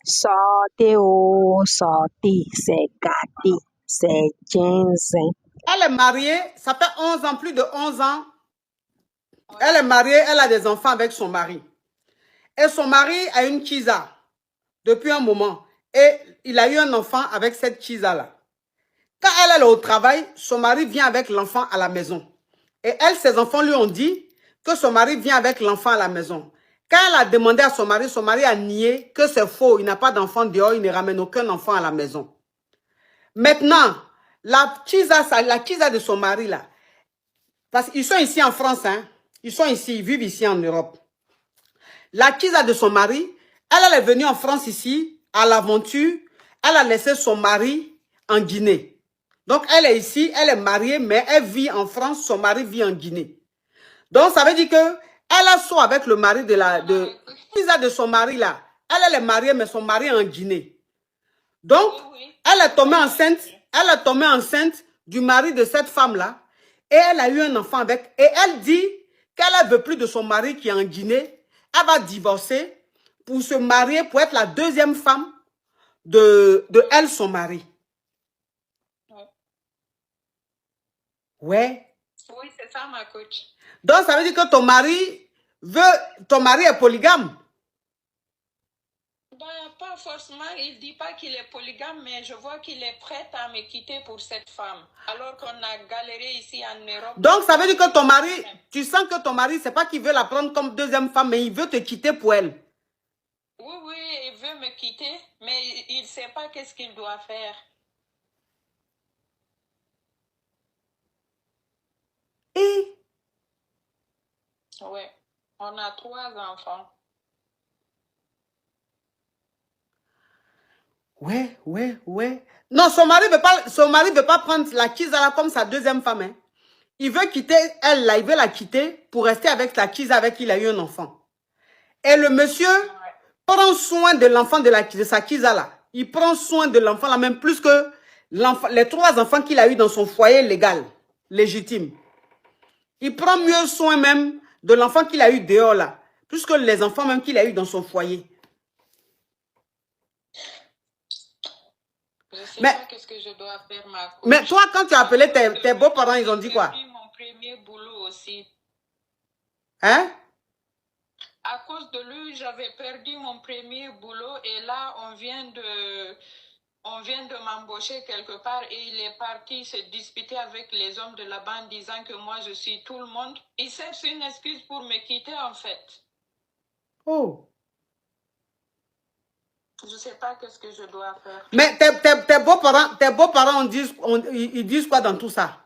Sortez, oh, sortez, c'est gâté, c'est ginseng. Elle est mariée, ça fait 11 ans, plus de 11 ans. Elle est mariée, elle a des enfants avec son mari. Et son mari a une Kiza depuis un moment. Et il a eu un enfant avec cette Kiza-là. Quand elle est au travail, son mari vient avec l'enfant à la maison. Et elle, ses enfants lui ont dit que son mari vient avec l'enfant à la maison. Quand elle a demandé à son mari a nié que c'est faux. Il n'a pas d'enfant dehors, il ne ramène aucun enfant à la maison. Maintenant, la Kiza de son mari là, parce qu'ils sont ici en France, hein, ils sont ici, ils vivent ici en Europe. La Kiza de son mari, elle est venue en France ici, à l'aventure, elle a laissé son mari en Guinée. Donc, elle est ici, elle est mariée, mais elle vit en France, son mari vit en Guinée. Donc, ça veut dire que elle a soit avec le mari de la Kiza de son mari là. Elle est mariée, mais son mari est en Guinée. Donc, elle est tombée enceinte du mari de cette femme-là. Et elle a eu un enfant avec. Et elle dit qu'elle ne veut plus de son mari qui est en Guinée. Elle va divorcer pour se marier, pour être la deuxième femme de elle, son mari. Ouais. Oui, c'est ça, ma coach. Donc, ça veut dire que ton mari est polygame. Ben, pas forcément, il ne dit pas qu'il est polygame, mais je vois qu'il est prêt à me quitter pour cette femme. Alors qu'on a galéré ici en Europe. Donc, ça veut dire que ton mari, tu sens que ton mari, c'est pas qu'il veut la prendre comme deuxième femme, mais il veut te quitter pour elle. Oui, oui, il veut me quitter, mais il ne sait pas qu'est-ce qu'il doit faire. Et Oui, on a 3 enfants. Ouais. Non, son mari veut pas prendre la Kiza comme sa deuxième femme. Hein. Il veut quitter elle là, il veut la quitter pour rester avec la Kiza avec qui il a eu un enfant. Et le monsieur prend soin de l'enfant de sa Kiza là. Il prend soin de l'enfant là, même plus que les 3 enfants qu'il a eu dans son foyer légal, légitime. Il prend mieux soin même de l'enfant qu'il a eu dehors là, plus que les enfants même qu'il a eu dans son foyer. Je sais pas qu'est-ce que je dois faire, ma coach. Mais toi, quand tu as appelé tes beaux-parents, ils ont dit quoi? J'ai perdu mon premier boulot aussi. Hein? À cause de lui, j'avais perdu mon premier boulot et là, on vient de m'embaucher quelque part et il est parti se disputer avec les hommes de la bande disant que moi, je suis tout le monde. Il cherche une excuse pour me quitter, en fait. Oh. Je ne sais pas qu'est-ce que je dois faire. Mais tes beaux-parents ils disent quoi dans tout ça?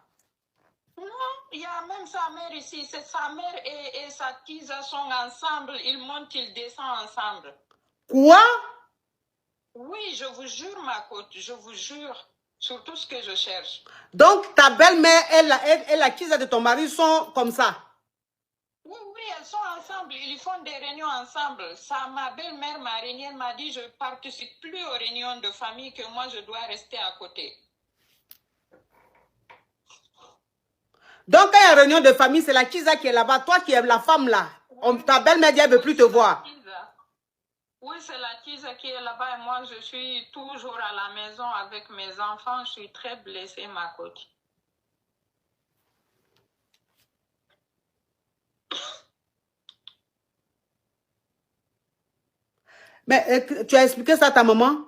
Non, il y a même sa mère ici. C'est sa mère et sa Kiza sont ensemble. Ils montent, ils descendent ensemble. Quoi? Oui, je vous jure, ma coach, je vous jure. Sur tout ce que je cherche. Donc, ta belle-mère et la Kiza de ton mari sont comme ça? Oui, elles sont ensemble. Ils font des réunions ensemble. Ma belle-mère marinière m'a dit je ne participe plus aux réunions de famille, que moi, je dois rester à côté. Donc, quand il y a réunion de famille, c'est la Kiza qui est là-bas. Toi qui es la femme là. Oui. Ta belle-mère dit elle ne veut plus te voir. Oui, c'est la Kiza qui est là-bas et moi, je suis toujours à la maison avec mes enfants. Je suis très blessée, ma coach. Mais tu as expliqué ça à ta maman?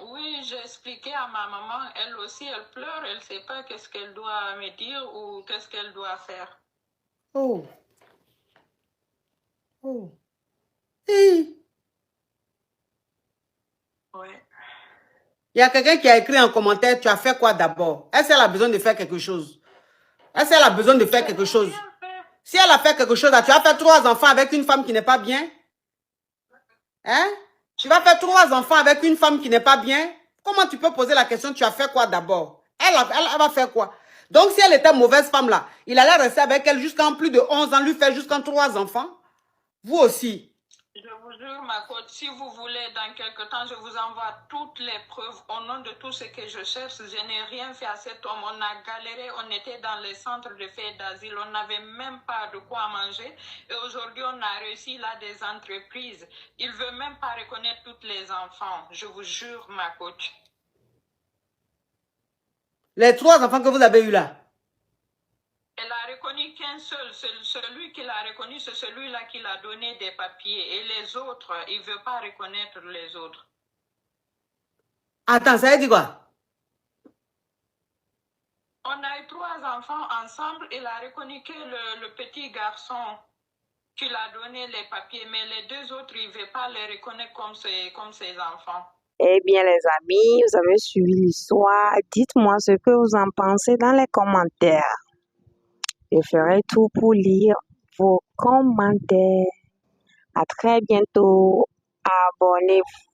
Oui, j'ai expliqué à ma maman. Elle aussi, elle pleure. Elle ne sait pas qu'est-ce qu'elle doit me dire ou qu'est-ce qu'elle doit faire. Oh. Hey. Oui. Il y a quelqu'un qui a écrit en commentaire, tu as fait quoi d'abord? Est-ce qu'elle a besoin de faire quelque chose? Est-ce qu'elle a besoin de faire quelque chose? Si elle a fait quelque chose, tu as fait 3 enfants avec une femme qui n'est pas bien? Hein? Tu vas faire 3 enfants avec une femme qui n'est pas bien? Comment tu peux poser la question, tu as fait quoi d'abord? Elle va faire quoi? Donc, si elle était mauvaise femme là, il allait rester avec elle jusqu'en plus de 11 ans, lui faire jusqu'en 3 enfants? Vous aussi. Je vous jure, ma coach, si vous voulez, dans quelque temps, je vous envoie toutes les preuves au nom de tout ce que je cherche. Je n'ai rien fait à cet homme. On a galéré, on était dans les centres de fait d'asile, on n'avait même pas de quoi manger. Et aujourd'hui, on a réussi là des entreprises. Il ne veut même pas reconnaître tous les enfants. Je vous jure, ma coach. Les 3 enfants que vous avez eus là. Elle a reconnu qu'un seul, celui qu'il a reconnu, c'est celui-là qui a donné des papiers. Et les autres, il ne veut pas reconnaître les autres. Attends, ça veut dire quoi? On a eu 3 enfants ensemble. Il a reconnu que le petit garçon qu'il a donné les papiers, mais les 2 autres, il ne veut pas les reconnaître comme ses enfants. Eh bien, les amis, vous avez suivi l'histoire. Dites-moi ce que vous en pensez dans les commentaires. Je ferai tout pour lire vos commentaires. À très bientôt. Abonnez-vous.